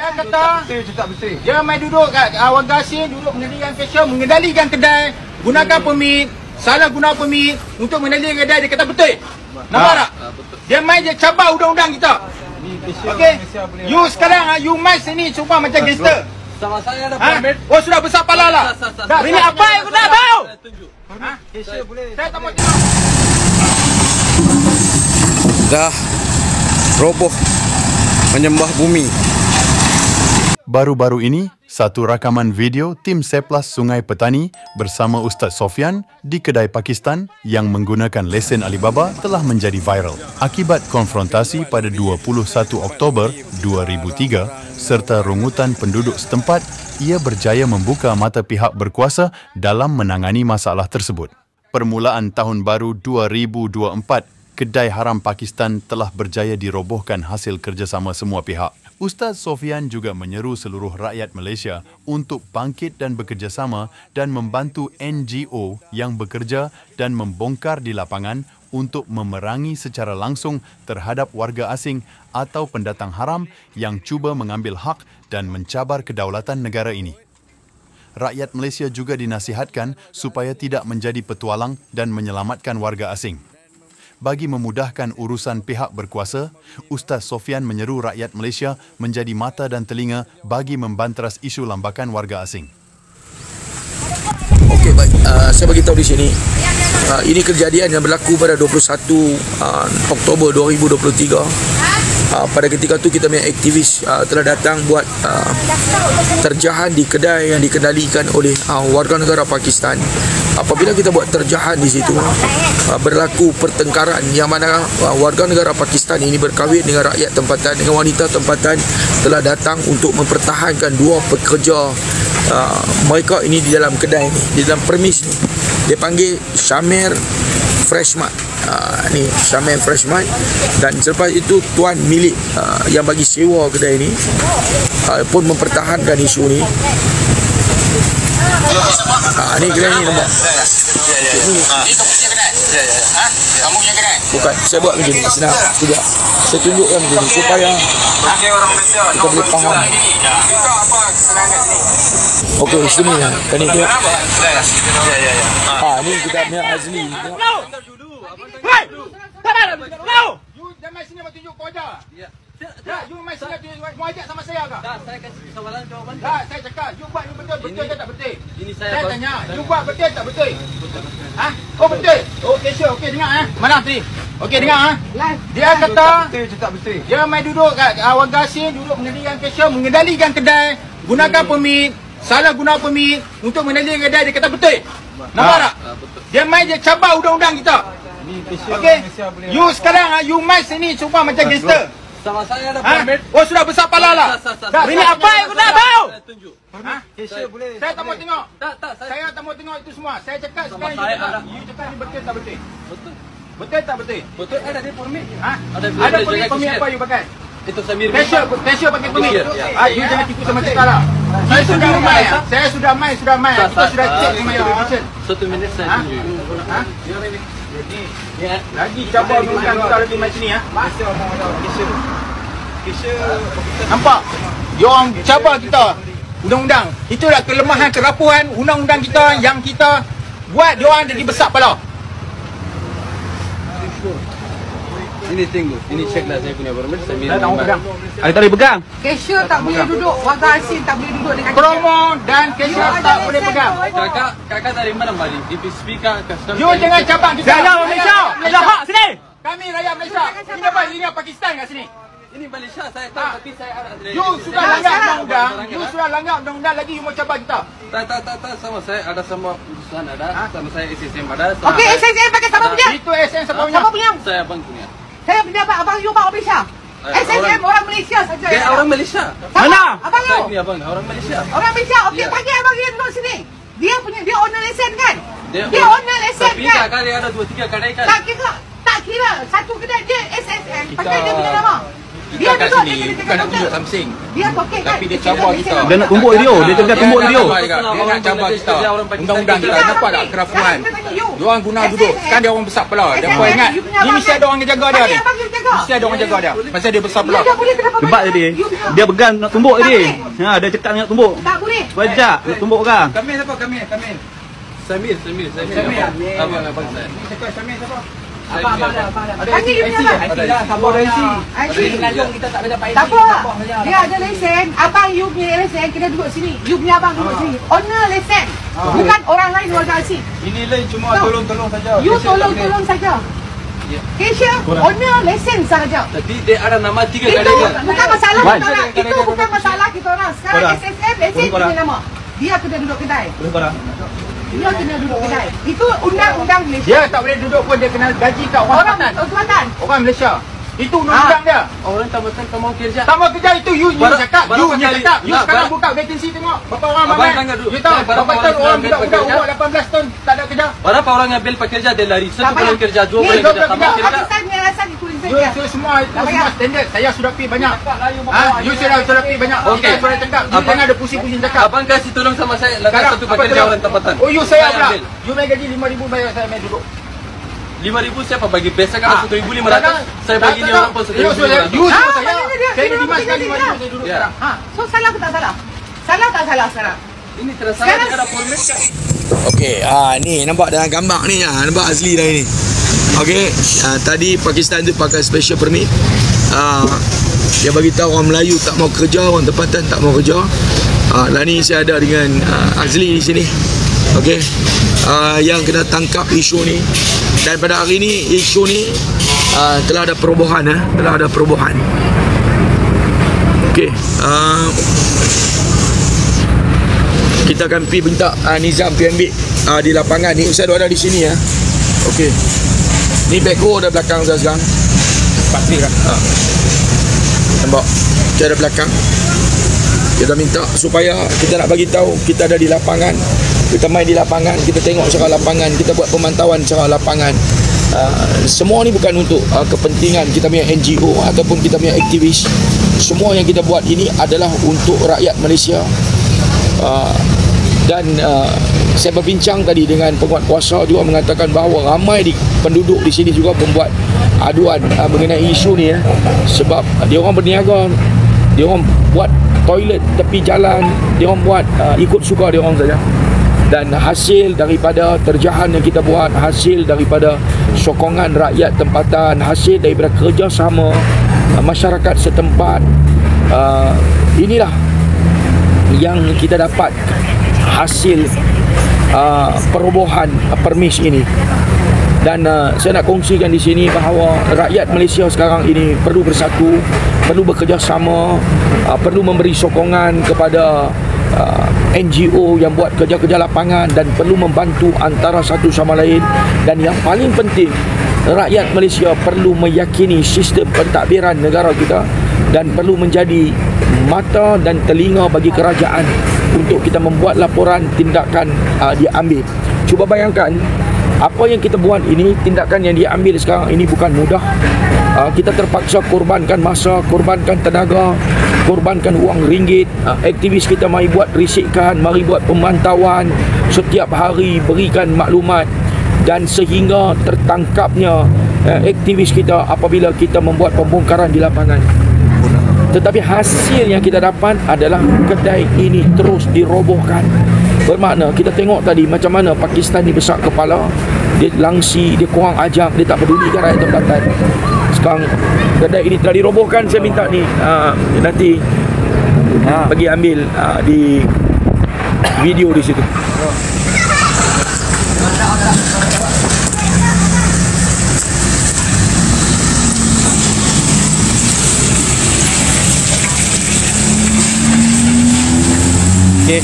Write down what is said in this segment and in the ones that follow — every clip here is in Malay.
Dia kata tak betul. dia main duduk kat warga asing, duduk mengendalikan cashier, mengendalikan kedai, gunakan permit, salah guna permit untuk mengendalikan kedai. Dia kata betul. Nampak tak? Dia main, dia cabar undang-undang kita. Okey. You sekarang you main sini cuba macam gangster. Sama saya ada permit. Oh sudah besar pala lah. Dah ini apa yang kau tak tahu? Cashier boleh. Saya tak mau tengok. Dah roboh menyembah bumi. Baru-baru ini, satu rakaman video tim Seplas Sungai Petani bersama Ustaz Sofian di kedai Pakistan yang menggunakan lesen Alibaba telah menjadi viral. Akibat konfrontasi pada 21 Oktober 2003 serta rungutan penduduk setempat, ia berjaya membuka mata pihak berkuasa dalam menangani masalah tersebut. Permulaan tahun baru 2024, kedai haram Pakistan telah berjaya dirobohkan hasil kerjasama semua pihak. Ustaz Sofian juga menyeru seluruh rakyat Malaysia untuk bangkit dan bekerjasama dan membantu NGO yang bekerja dan membongkar di lapangan untuk memerangi secara langsung terhadap warga asing atau pendatang haram yang cuba mengambil hak dan mencabar kedaulatan negara ini. Rakyat Malaysia juga dinasihatkan supaya tidak menjadi petualang dan menyelamatkan warga asing. Bagi memudahkan urusan pihak berkuasa, Ustaz Sofian menyeru rakyat Malaysia menjadi mata dan telinga bagi membanteras isu lambakan warga asing. Okey, baik. Saya bagi tahu di sini. Ini kejadian yang berlaku pada 21 Oktober 2023. Pada ketika itu kita punya aktivis telah datang buat terjahan di kedai yang dikendalikan oleh warga negara Pakistan. Apabila kita buat terjahan di situ, berlaku pertengkaran yang mana warga negara Pakistan ini berkahwin dengan rakyat tempatan, dengan wanita tempatan, telah datang untuk mempertahankan dua pekerja mereka ini di dalam kedai ini, di dalam premis ni. Dia panggil Syamir Freshmart. Ni Syamir Freshmart, dan selepas itu tuan milik yang bagi sewa kedai ini pun mempertahankan isu ni. Ni kedai ni nampak. Ini kamu punya kedai? Ya. Kamu punya kedai? Bukan, saya buat macam ni, senang. Sekejap. Saya tunjukkan macam ni supaya kita boleh faham. Apa kesenangan kat sini? Okey, sini lah. Tadi tu. Ya. Ni kita punya Azli. Hei! Tak ada. You jangan sini buat tunjuk kau aja. Ya. You main sini tunjuk mau ajak sama saya ke? Dah, saya kasih soalan jawapan. Dah, saya cakap, you buat ni betul ke tak betul? Ini Saya tanya, you buat betul tak betul? Oh betul. Okey, sure. Okey, dengar Mana tadi? Okey, dengar Dia kata Tak betul. dia main duduk kat warga asing, duduk mengendalikan cashier, mengendalikan kedai, gunakan permit, salah guna permit untuk mengendalikan kedai. Dia kata betul. Nampak tak? Dia main, dia cabar undang-undang kita. Okey. You sekarang you main sini cuba macam gangster. Sama saya ada permit. Oh sudah besar pala lah. Dah ini apa yang kau tak tahu? Tunjuk. Cashier boleh. Saya tak mau tengok. Tak, Saya tak mau tengok itu semua. Saya cakap Sama sekarang saya you cakap. ada. You cakap ni betul tak betul? Betul. Betul tak betul? Betul, ada di permit. Ada permit apa you pakai? Itu Samir. Cashier pakai permit. Cashier, You jangan tipu sama kita lah. Saya sudah main. Saya sudah main. Kita sudah cek dengan education. 1 minit saya tunjuk. Lagi cabar undang kita lagi main sini Nampak? Dia orang cabar kita undang-undang. Itulah kelemahan kerapuhan undang-undang kita yang kita buat dia orang jadi besar kepala. Ini tunggu. Ini ceklah saya punya permit. Samir. Saya tak mau pegang. Ada tak boleh pegang. Cashier tak boleh duduk, warga asing tak boleh duduk dengan Promo dan cashier tak boleh pegang. Kakak dari mana Mari? DP speaker custom. You jangan cabar kita. Saya Malaysia. Ada hak sini. Kami rakyat Malaysia. Ini apa? Ini Pakistan kat sini. Ini Malaysia saya tahu tapi saya ada. You sudah langgar undang-undang. You sudah langgar undang-undang lagi you mau cabar kita. Tak sama saya ada sama urusan ada. Sama saya SSM ada. Okey, SSM pakai siapa punya? Itu SN siapa punya? Siapa punya? Saya abang punya. Saya punya abang you Pak Malaysia. SSM orang Malaysia saja. Dia orang Malaysia. Mana? Abang Saya you. punya abang orang Malaysia. Orang Malaysia. Okey, Ya. panggil abang you duduk sini. Dia punya dia owner lesen kan? Dia orang- owner lesen Tapi kan? kakak dia ada 2-3 kedai kan. Tak kira satu kedai dia SSM pakai dia punya nama. Dia kat duduk, sini dia bukan nak tunjuk something. Dia poket kan. Tapi dia cabar kita. Dia nak tumbuk dia. Dia tengah tumbuk dia. Dia nak cabar kita. Undang-undang kita nampak tak kerafuan. Diorang guna duduk. Sekarang dia orang besar pula. Dia kau ingat ni mesti ada orang yang jaga dia ni. Mesti ada orang jaga dia. Pasal dia besar pula. Sebab dia dia pegang nak tumbuk dia. Ha, dia cakap nak tumbuk. Tak boleh. Wajak nak tumbuk orang. Kamil siapa? Kamil. Samir. Abang saya. Kamil siapa? Abang dah. Panggil you punya abang. IC lah. Sabar IC. Kita tak ada dapat. Tak apa. Dia ada lesen. Abang you punya lesen kena duduk sini. You punya abang duduk sini. Owner lesen. Bukan orang lain warga asing. Ini lain cuma tolong saja. You tolong saja. Cashier, owner lesen sahaja. Tadi dia ada nama 3 Itu kali kan? bukan masalah kita orang. Itu bukan masalah kita orang. Sekarang SSM lesen punya nama. Dia kena duduk kedai. Dia kena duduk kedai. Itu undang-undang Malaysia. Dia tak boleh duduk pun dia kena gaji kat orang tempatan. Orang Malaysia. Itu undang-undang dia. Orang tambatan tak mau kerja. Tak mau kerja itu you cakap. You cakap. You Nak, sekarang barang- buka vacancy tengok. Berapa orang Abang ramai. tanggal dulu. You tahu Berapa berapa orang tahun orang ambil budak-budak pekerja? umur 18 tahun tak ada kerja. Berapa orang ambil pekerja dia lari. Satu Tak payah. bulan kerja, 2 Ni, bulan kerja, tak mau kerja. Pakistan punya alasan itu You semua standard. Saya sudah pi banyak. You sudah pi banyak. Okey. Kita sudah cakap. You Abang- jangan ada pusing-pusing cakap. Abang kasih tolong sama saya letak Sekarang, satu apa pekerja tolong? orang tempatan. Oh you saya pula. ambil. You main gaji 5,000 bayar saya main duduk. 5,000 siapa bagi biasa kan 1,500. Saya bagi ni orang pun 1,500. You suruh saya. mana dia? Saya Dia dimas orang sekali kerja 5,000 dia. saya duduk Ya. sekarang. So salah ke tak salah? Salah tak salah sekarang? Ini terasa Sekarang- ada format. Okey, ni nampak dalam gambar ni nampak asli dah ini. Okey, tadi Pakistan tu pakai special permit. Dia bagi tahu orang Melayu tak mau kerja, orang tempatan tak mau kerja. Lah ni saya ada dengan Azli di sini. Okey. Yang kena tangkap isu ni, dan pada hari ni isu ni telah ada perubahan telah ada perubahan. Okey, kita akan pergi minta Nizam pergi ambil di lapangan ni. Saya ada di sini Okey. Ni backhoe ada belakang saya sekarang. Pasti lah. Nampak? Dia ada belakang. Kita minta supaya kita nak bagi tahu kita ada di lapangan. Kita main di lapangan, kita tengok secara lapangan, kita buat pemantauan secara lapangan. Semua ni bukan untuk kepentingan kita punya NGO ataupun kita punya aktivis. Semua yang kita buat ini adalah untuk rakyat Malaysia. Dan saya berbincang tadi dengan penguat kuasa juga mengatakan bahawa ramai penduduk di sini juga membuat aduan mengenai isu ni sebab dia orang berniaga, dia orang buat toilet tepi jalan, dia orang buat ikut suka dia orang saja. Dan hasil daripada terjahan yang kita buat, hasil daripada sokongan rakyat tempatan, hasil daripada kerjasama masyarakat setempat, inilah yang kita dapat hasil perubahan permis ini. Dan saya nak kongsikan di sini bahawa rakyat Malaysia sekarang ini perlu bersatu, perlu bekerjasama, perlu memberi sokongan kepada NGO yang buat kerja-kerja lapangan dan perlu membantu antara satu sama lain. Dan yang paling penting, rakyat Malaysia perlu meyakini sistem pentadbiran negara kita dan perlu menjadi mata dan telinga bagi kerajaan untuk kita membuat laporan tindakan diambil. Cuba bayangkan apa yang kita buat ini, tindakan yang diambil sekarang ini bukan mudah. Kita terpaksa korbankan masa, korbankan tenaga, korbankan wang ringgit. Aktivis kita mari buat risikan, mari buat pemantauan setiap hari, berikan maklumat, dan sehingga tertangkapnya aktivis kita apabila kita membuat pembongkaran di lapangan. Tetapi hasil yang kita dapat adalah kedai ini terus dirobohkan. Bermakna kita tengok tadi macam mana Pakistan ni besar kepala, dia langsi, dia kurang ajak, dia tak pedulikan rakyat tempatan. Sekarang kedai ini telah dirobohkan. Saya minta ni nanti bagi ambil di video di situ. Okey.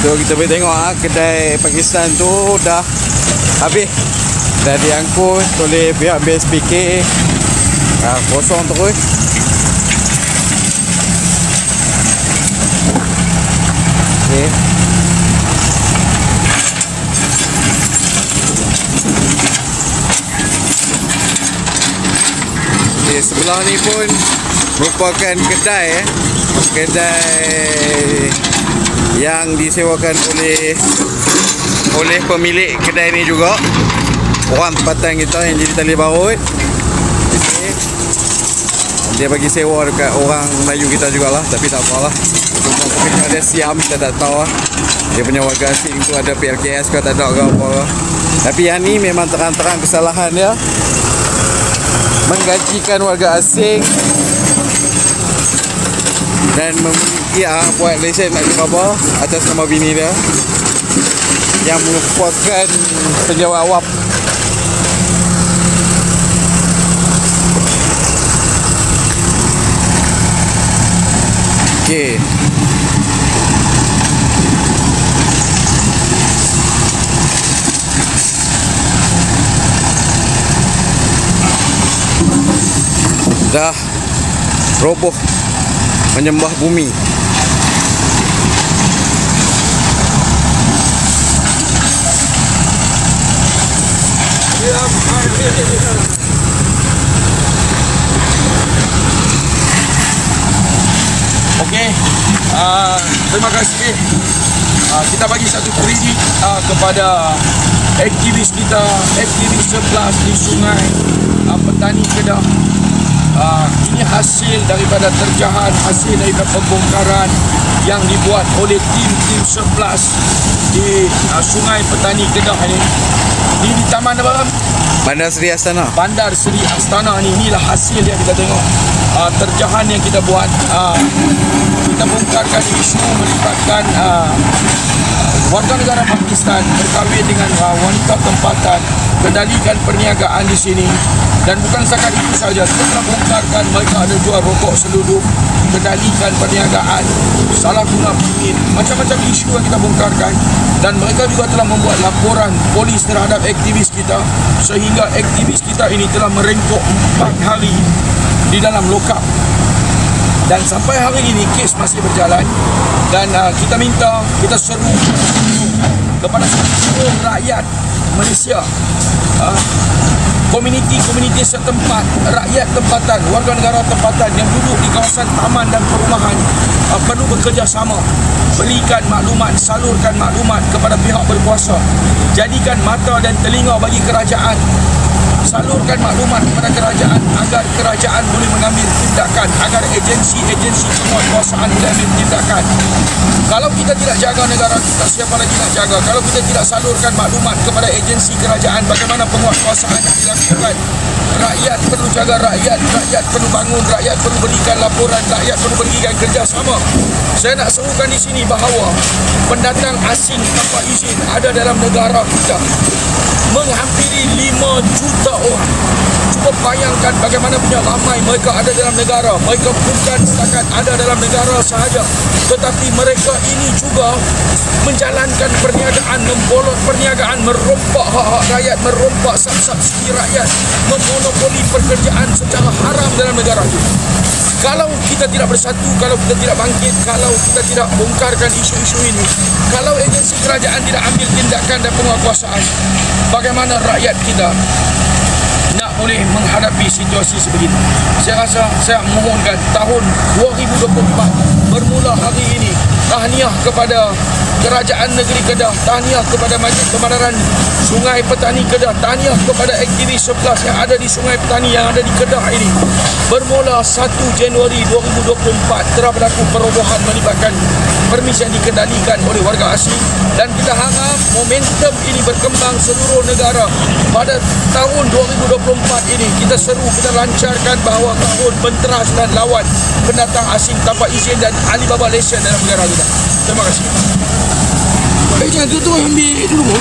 So kita boleh tengok kedai Pakistan tu dah habis. Dah diangkut oleh pihak BSPK. Kosong terus. Okey. Okey, sebelah ni pun merupakan kedai yang disewakan oleh pemilik kedai ni juga, orang tempatan kita yang jadi tali baut. Dia bagi sewa dekat orang Melayu kita jugalah, tapi tak apalah. Mungkin ada Siam, kita tak tahu lah. Dia punya warga asing tu ada PLKS ke tak ada ke apa lah. Tapi yang ni memang terang-terang kesalahan dia, menggajikan warga asing dan memiliki buat lesen Alibaba atas nama bini dia yang merupakan penjawat awam. Okey. Dah roboh menyembah bumi. Okey, terima kasih. Kita bagi satu kredit kepada aktivis kita, aktivis 11 di Sungai Petani Kedah. Ini hasil daripada terjahan, hasil daripada pembongkaran yang dibuat oleh tim 11 di Sungai Petani Kedah ini. Ini di Taman apa? Bandar Seri Astana. Bandar Seri Astana ni, inilah hasil yang kita tengok. Terjahan yang kita buat, kita bongkarkan isu melibatkan warga negara Pakistan berkahwin dengan wanita tempatan, kendalikan perniagaan di sini. Dan bukan setakat itu saja, kita telah bongkarkan mereka ada jual rokok seluduk, kendalikan perniagaan, salah guna permit, macam-macam isu yang kita bongkarkan. Dan mereka juga telah membuat laporan polis terhadap aktivis kita, sehingga aktivis kita ini telah merengkok 4 hari di dalam lokap. Dan sampai hari ini kes masih berjalan. Dan kita minta, kita seru kepada seluruh rakyat Malaysia, komuniti setempat, rakyat tempatan, warga negara tempatan yang duduk di kawasan taman dan perumahan, perlu bekerjasama, berikan maklumat, salurkan maklumat kepada pihak berkuasa, jadikan mata dan telinga bagi kerajaan, salurkan maklumat kepada kerajaan agar kerajaan boleh mengambil tindakan, agar agensi-agensi penguatkuasaan boleh ambil tindakan. Kalau kita tidak jaga negara kita, siapa lagi nak jaga? Kalau kita tidak salurkan maklumat kepada agensi kerajaan bagaimana penguatkuasaan dilakukan, rakyat perlu jaga rakyat perlu bangun, rakyat perlu berikan laporan, rakyat perlu berikan kerjasama. Saya nak serukan di sini bahawa pendatang asing tanpa izin ada dalam negara kita menghampiri 5 juta orang. Cuba bayangkan bagaimana punya ramai mereka ada dalam negara. Mereka bukan setakat ada dalam negara sahaja, tetapi mereka ini juga menjalankan perniagaan, membolot perniagaan, merompak hak-hak rakyat, merompak subsidi rakyat, memonopoli pekerjaan secara haram dalam negara kita. Kalau kita tidak bersatu, kalau kita tidak bangkit, kalau kita tidak bongkarkan isu-isu ini, kalau agensi kerajaan tidak ambil tindakan dan penguatkuasaan, bagaimana rakyat kita nak boleh menghadapi situasi sebegini? Saya rasa, saya mohonkan tahun 2024 bermula hari ini, tahniah kepada Kerajaan Negeri Kedah, tahniah kepada Majlis Pemadaran Sungai Petani Kedah, tahniah kepada aktivis 11 yang ada di Sungai Petani yang ada di Kedah ini. Bermula 1 Januari 2024 telah berlaku perobohan melibatkan permisi yang dikendalikan oleh warga asing, dan kita harap momentum ini berkembang seluruh negara. Pada tahun 2024 ini kita seru, kita lancarkan bahawa tahun benteras dan lawan pendatang asing tanpa izin dan Alibaba lesen dalam negara kita. Terima kasih. Jangan tu ambil dulu.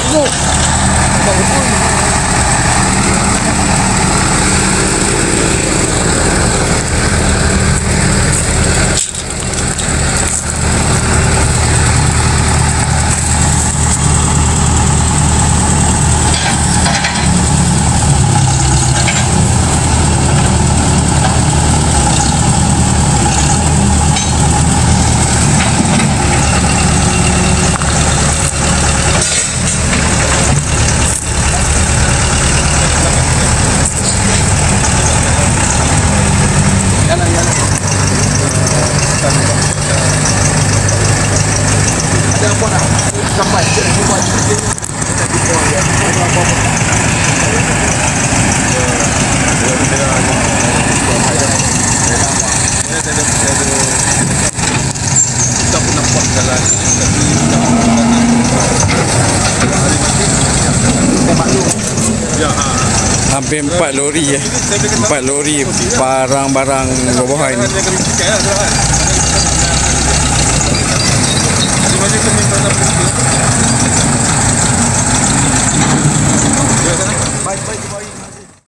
Hampir 4 lori 4 lori barang-barang buah-buahan.